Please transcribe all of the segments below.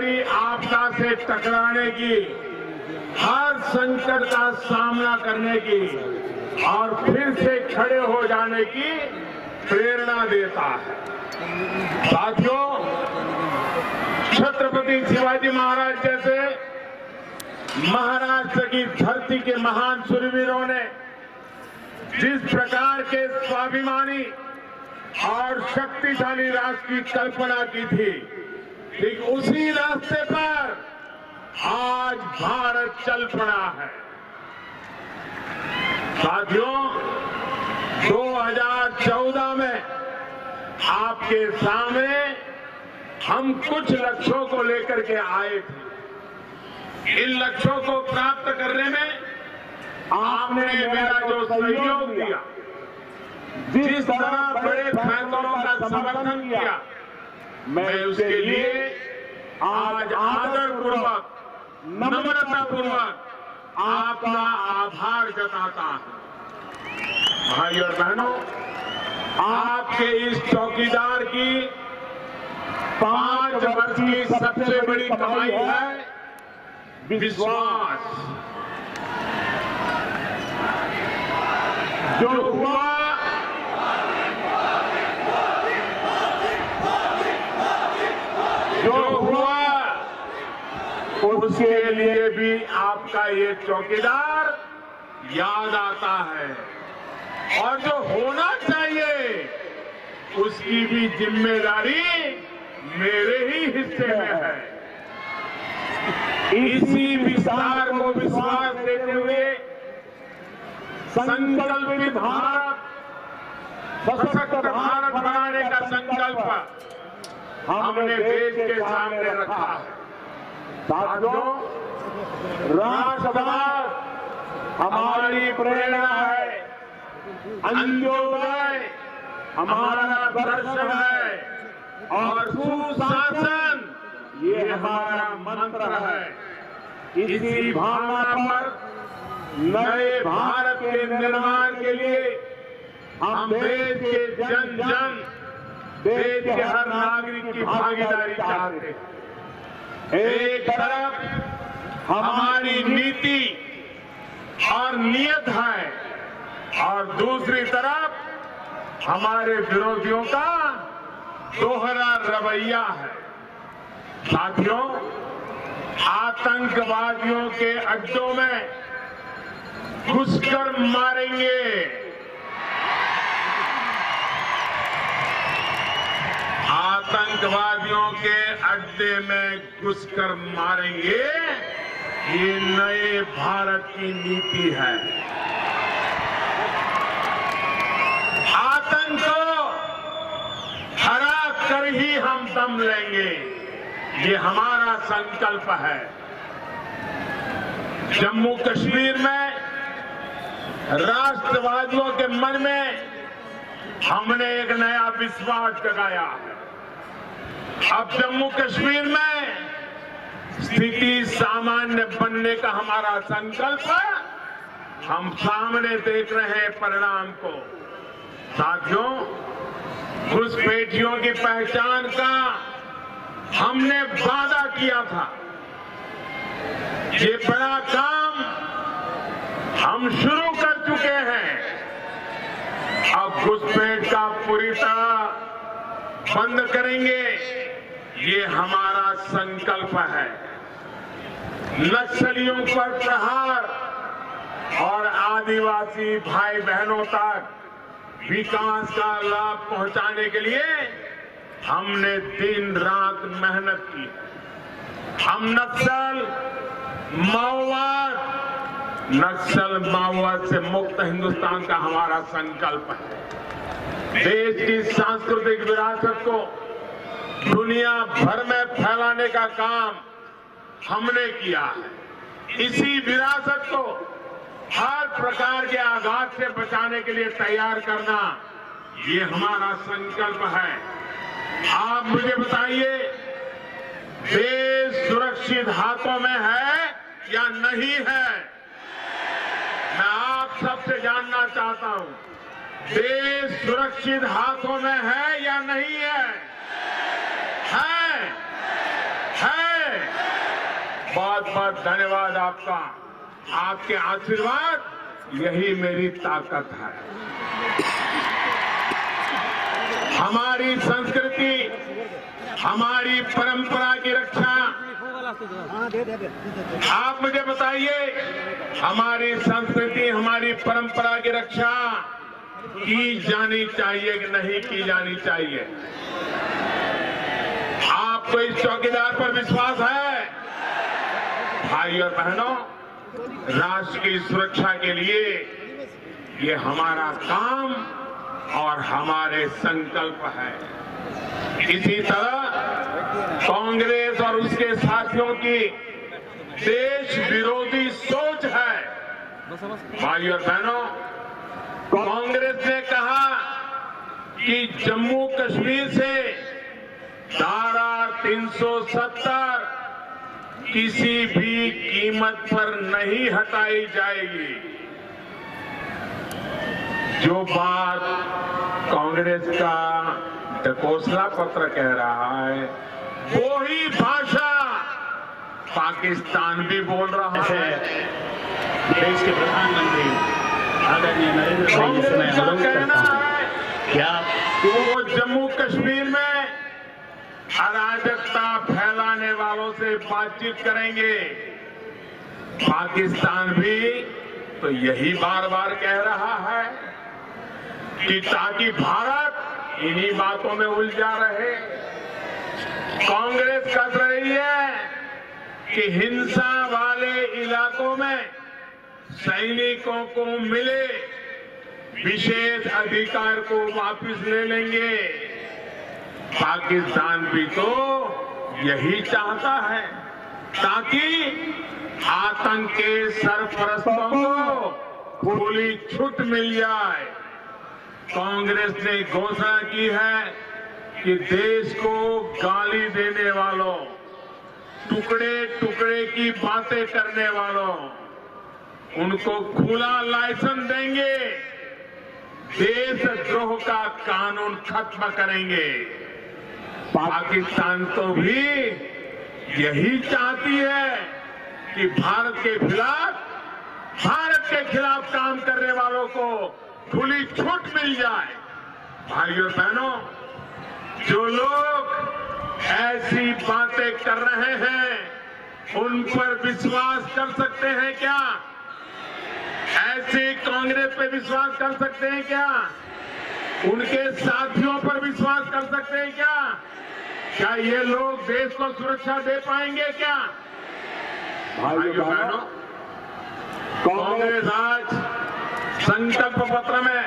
बड़ी आपदा से टकराने की, हर संकट का सामना करने की और फिर से खड़े हो जाने की प्रेरणा देता है। साथियों, छत्रपति शिवाजी महाराज जैसे महाराष्ट्र की धरती के महान शूरवीरों ने जिस प्रकार के स्वाभिमानी और शक्तिशाली राष्ट्र की कल्पना की थी, ठीक उसी रास्ते पर आज भारत चल पड़ा है। साथियों, 2014 में आपके सामने हम कुछ लक्ष्यों को लेकर के आए थे। इन लक्ष्यों को प्राप्त करने में आपने मेरा जो सहयोग दिया, जिस तरह बड़े फैसलों का समर्थन किया, मैं उसके लिए आज आदरपूर्वक, नम्रतापूर्वक आपका आभार जताता हूं। भाई और बहनों, आपके इस चौकीदार की 5 वर्ष की सबसे बड़ी कमाई है विश्वास। जो हुआ उसके लिए भी आपका ये चौकीदार याद आता है, और जो होना चाहिए उसकी भी जिम्मेदारी मेरे ही हिस्से में है। इसी विस्तार को विश्वास देते हुए संकल्पित भारत, सशक्त भारत बनाने का संकल्प हमने देश के सामने रखा है। साथियों, राष्ट्रवाद हमारी प्रेरणा है, अंत्योदय हमारा दर्शन है और सुशासन ये हमारा मंत्र है। इसी भावना पर नए भारत के निर्माण के लिए हम देश के जन जन, देश के हर नागरिक की भागीदारी चाहते हैं। एक तरफ हमारी नीति और नियत है और दूसरी तरफ हमारे विरोधियों का दोहरा रवैया है। साथियों, आतंकवादियों के अड्डों में घुसकर मारेंगे, आतंकवादियों के अड्डे में घुसकर मारेंगे, ये नए भारत की नीति है। आतंक को हरा कर ही हम दम लेंगे, ये हमारा संकल्प है। जम्मू कश्मीर में राष्ट्रवादियों के मन में हमने एक नया विश्वास जगाया है। अब जम्मू कश्मीर में स्थिति सामान्य बनने का हमारा संकल्प है। हम सामने देख रहे हैं परिणाम को। साथियों, घुसपैठियों की पहचान का हमने वादा किया था। ये बड़ा काम हम शुरू कर चुके हैं। अब घुसपैठ का पूरी तरह बंद करेंगे, ये हमारा संकल्प है। नक्सलियों पर प्रहार और आदिवासी भाई बहनों तक विकास का लाभ पहुंचाने के लिए हमने दिन रात मेहनत की। हम नक्सल माओवाद से मुक्त हिंदुस्तान का हमारा संकल्प है। देश की सांस्कृतिक विरासत को दुनिया भर में फैलाने का काम हमने किया है। इसी विरासत को हर प्रकार के आघात से बचाने के लिए तैयार करना, ये हमारा संकल्प है। आप मुझे बताइए, देश सुरक्षित हाथों में है या नहीं है? मैं आप सबसे जानना चाहता हूं, देश सुरक्षित हाथों में है या नहीं है? है। बहुत बहुत धन्यवाद आपका। आपके आशीर्वाद यही मेरी ताकत है। हमारी संस्कृति, हमारी परंपरा की रक्षा, आप मुझे बताइए, हमारी संस्कृति, हमारी परंपरा की रक्षा की जानी चाहिए कि नहीं की जानी चाहिए? आपको इस चौकीदार पर विश्वास है? भाई और बहनों, राष्ट्र की सुरक्षा के लिए ये हमारा काम और हमारे संकल्प है। इसी तरह कांग्रेस और उसके साथियों की देश विरोधी सोच है। भाई और बहनों, कांग्रेस ने कहा कि जम्मू कश्मीर से धारा 370 किसी भी कीमत पर नहीं हटाई जाएगी। जो बात कांग्रेस का ढकोसला पत्र कह रहा है, वो ही भाषा पाकिस्तान भी बोल रहा है। देश के प्रधानमंत्री आदरणीय नरेंद्र मोदी जी से मैं अनुरोध करता हूं कि आप वो जम्मू कश्मीर में अराजकता फैलाने वालों से बातचीत करेंगे। पाकिस्तान भी तो यही बार बार कह रहा है कि ताकि भारत इन्हीं बातों में उलझा रहे। कांग्रेस कह रही है कि हिंसा वाले इलाकों में सैनिकों को मिले विशेष अधिकार को वापस ले लेंगे। पाकिस्तान भी तो यही चाहता है ताकि आतंक के सरपरस्तों को खुली छूट मिल जाए। कांग्रेस ने घोषणा की है कि देश को गाली देने वालों, टुकड़े टुकड़े की बातें करने वालों, उनको खुला लाइसेंस देंगे, देशद्रोह का कानून खत्म करेंगे। पाकिस्तान तो भी यही चाहती है कि भारत के खिलाफ काम करने वालों को खुली छूट मिल जाए। भाइयों बहनों, जो लोग ऐसी बातें कर रहे हैं उन पर विश्वास कर सकते हैं क्या? ऐसे कांग्रेस पे विश्वास कर सकते हैं क्या? उनके साथियों पर विश्वास कर सकते हैं क्या? क्या ये लोग देश को सुरक्षा दे पाएंगे क्या? भाइयों बहनों, कांग्रेस आज संकल्प पत्र में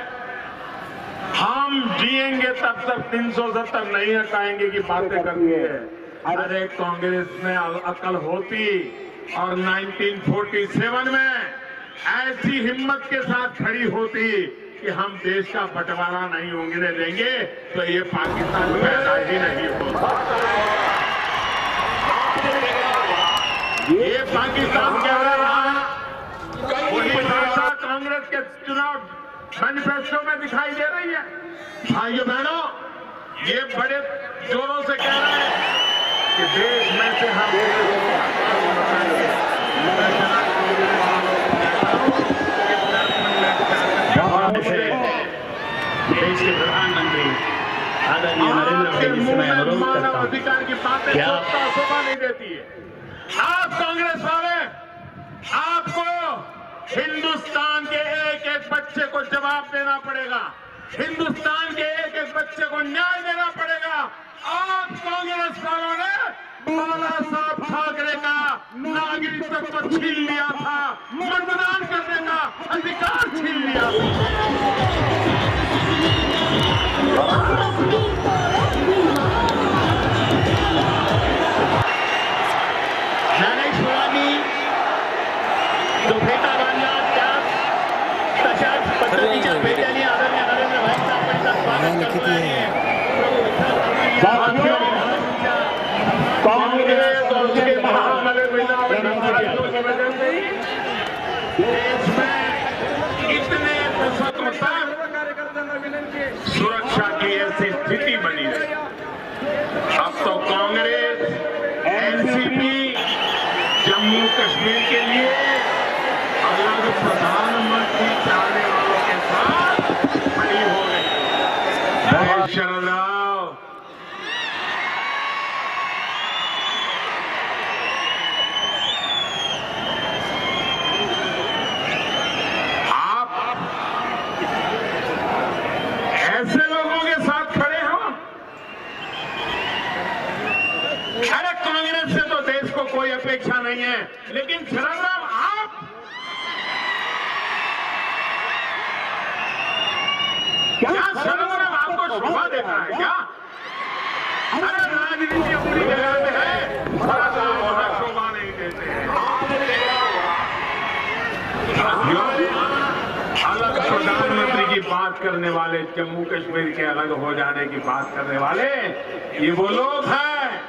हम जिएंगे तब तक 370 नहीं हटाएंगे की बातें करती है। अरे कांग्रेस में अकल होती और 1947 में ऐसी हिम्मत के साथ खड़ी होती कि हम देश का बंटवारा नहीं होने देंगे तो ये पाकिस्तान पैदा ही नहीं होता। ये पाकिस्तान कह रहा है, वही भाषा कांग्रेस के चुनाव मैनिफेस्टो में दिखाई दे रही है। भाइयों बहनों, ये बड़े जोरों से कह रहे हैं कि देश में से हम देश के प्रधानमंत्री आदरणीय नरेंद्र मोदी जी से मैं अनुरोध करता हूं अधिकार की बातें शोभा नहीं देती है। आप कांग्रेस वाले, आपको हिंदुस्तान के एक एक बच्चे को जवाब देना पड़ेगा। हिंदुस्तान के एक एक बच्चे को न्याय देना पड़ेगा। आप कांग्रेस वालों ने बाला साहब ठाकरे का नागरिकत्व को छीन लिया था, मतदान करने का अधिकार छीन लिया था। ज्ञानेश्वरांनी जो भेटा बांधला त्यात तशाच पद्धतीच्या भेट्याने आदरणीय नरेंद्र भाईंचं आपण स्वागत करतो आहे। कांग्रेस और उसके महामले देश में इतने दशकों तक सुरक्षा की ऐसी स्थिति बनी रही। अब तो कांग्रेस, एनसीपी जम्मू कश्मीर के लिए अलग प्रधानमंत्री चाहने वालों के साथ खड़ी हो गई। शरद राव, आप ऐसे लोगों के साथ खड़े हो। अरे कांग्रेस से तो देश को कोई अपेक्षा नहीं है, लेकिन शरद राव आप क्या शरद राव आपको शोभा देता है क्या? अरे राजनीति अपनी जगह में है, शरद राव वहां शोभा नहीं देते हैं। अलग प्रधानमंत्री की बात करने वाले, जम्मू कश्मीर के अलग हो जाने की बात करने वाले, ये वो लोग हैं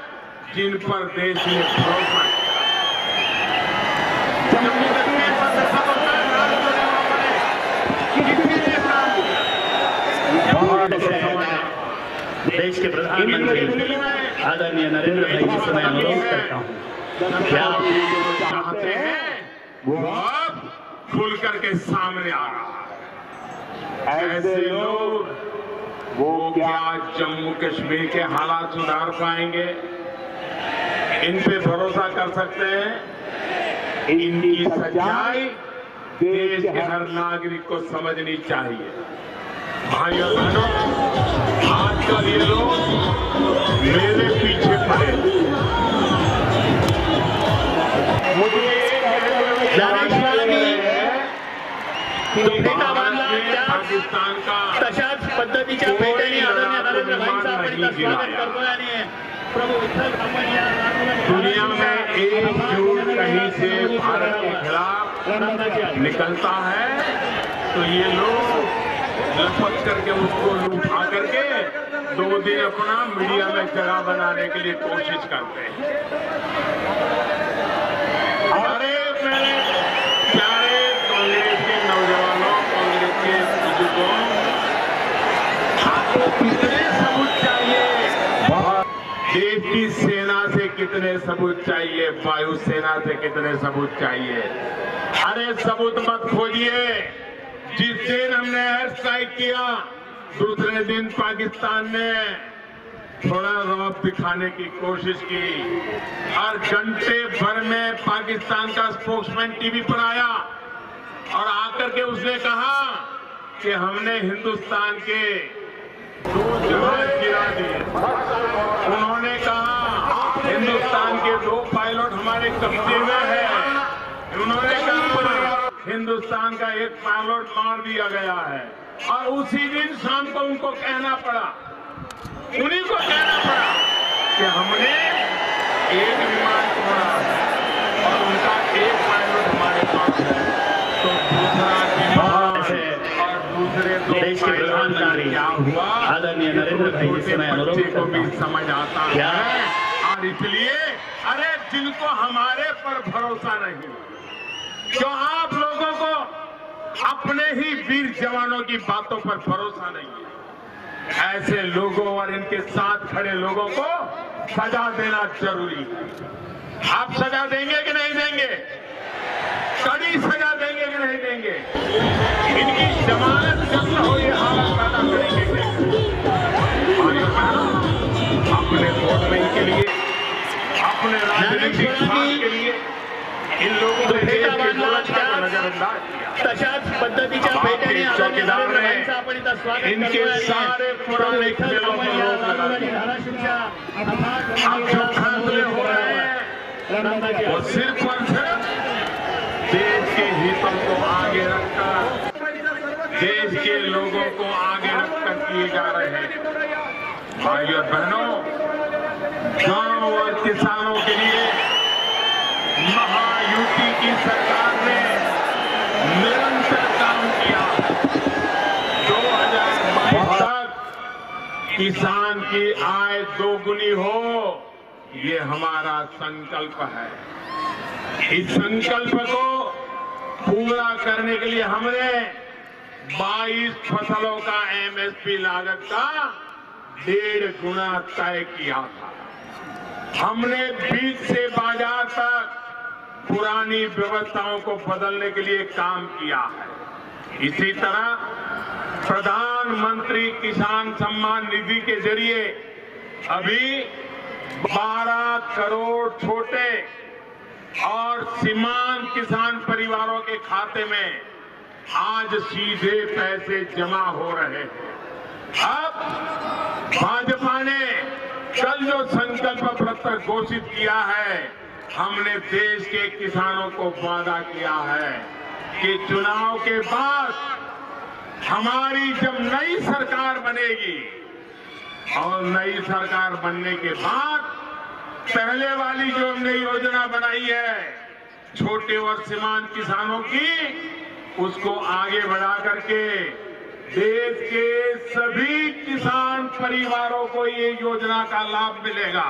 जिन पर देश ने भरोसा किया। जम्मू कश्मीर पर दफा देश के प्रधानमंत्री आदरणीय नरेंद्र भाई जी से मैं अनुरोध करता हूँ, क्या आप चाहते हैं वो अब खुल करके सामने आ रहा है। ऐसे लोग वो क्या जम्मू कश्मीर के हालात सुधार पाएंगे? इन पे भरोसा कर सकते हैं? इनकी सच्चाई देश के हर नागरिक को समझनी चाहिए। भाइयों बहनों, आजकल ये लोग मेरे पीछे पड़े। मुझे पाकिस्तान का तशाच पद्धतीच्या भेटीने आदरणीय नरेंद्र भाईंचं आपण इथं स्वागत करतोय आणि प्रभू विठ्ठल आपण या दुनिया में एकजुट कहीं से भारत के खिलाफ निकलता है तो ये लोग लपक करके उसको उठा करके 2 दिन अपना मीडिया में जगह बनाने के लिए कोशिश करते हैं। अरे मेरे प्यारे कांग्रेस के नौजवानों, कांग्रेस के बुजुर्गों, आपको कितने सबूत चाहिए? देश की सेना से कितने सबूत चाहिए? वायुसेना से कितने सबूत चाहिए? अरे सबूत मत खोजिए। जिस दिन हमने एयर स्ट्राइक किया, दूसरे दिन पाकिस्तान ने थोड़ा रौब दिखाने की कोशिश की और घंटे भर में पाकिस्तान का स्पोक्समैन टीवी पर आया और आकर के उसने कहा कि हमने हिंदुस्तान के 2 जहाज गिरा दिए। उन्होंने कहा हिंदुस्तान के 2 पायलट हमारे कब्जे में है। उन्होंने कहा हिंदुस्तान का 1 पायलट मार दिया गया है। और उसी दिन शाम को उनको कहना पड़ा, उन्हीं को कहना पड़ा कि हमने 1 विमान छोड़ा और उनका 1 पायलट हमारे पास है। तो दूसरा विमान और दूसरे 2 देश के प्रधानमंत्री क्या हुआ? आदरणीय नरेंद्र भाई जी से मैं अनुरोध बच्चे को करता भी हूँ, समझ आता क्या है। और इसलिए अरे जिनको हमारे पर भरोसा नहीं, जो आप लोगों को अपने ही वीर जवानों की बातों पर भरोसा नहीं है, ऐसे लोगों और इनके साथ खड़े लोगों को सजा देना जरूरी है। आप सजा देंगे कि नहीं देंगे? कड़ी सजा देंगे कि नहीं देंगे? इनकी जमानत जब्त हो, ये हालत पैदा करेंगे। अपने वोट बैंक के लिए, अपने राजनीतिक स्वार्थ के लिए इन लोगों ने देश की सुरक्षा को नजरअंदाज किया। तशाच पद्धतीच्या भेटीने आदरणीय नरेंद्र भाईंचं आपण इथं स्वागत इनके सारे पुराने खेलों पर रोक लगा दी। अब जो फैसले हो रहे हैं वो सिर्फ और सिर्फ देश के हितों को आगे रखकर, देश के लोगों को आगे रखकर किए जा रहे हैं। भाइयों और बहनों, गांव और किसानों के लिए महायुति की सरकार ने निरंतर काम किया। 2022 तक किसान की आय 2 गुनी हो, ये हमारा संकल्प है। इस संकल्प को पूरा करने के लिए हमने 22 फसलों का एमएसपी लागत का 1.5 गुना तय किया था। हमने बीज से बाजार तक पुरानी व्यवस्थाओं को बदलने के लिए काम किया है। इसी तरह प्रधानमंत्री किसान सम्मान निधि के जरिए अभी 12 करोड़ छोटे और सीमांत किसान परिवारों के खाते में आज सीधे पैसे जमा हो रहे हैं। अब भाजपा ने कल जो संकल्प पत्र घोषित किया है, हमने देश के किसानों को वादा किया है कि चुनाव के बाद हमारी जब नई सरकार बनेगी और नई सरकार बनने के बाद पहले वाली जो हमने योजना बनाई है छोटे और सीमांत किसानों की, उसको आगे बढ़ा करके देश के सभी किसान परिवारों को ये योजना का लाभ मिलेगा।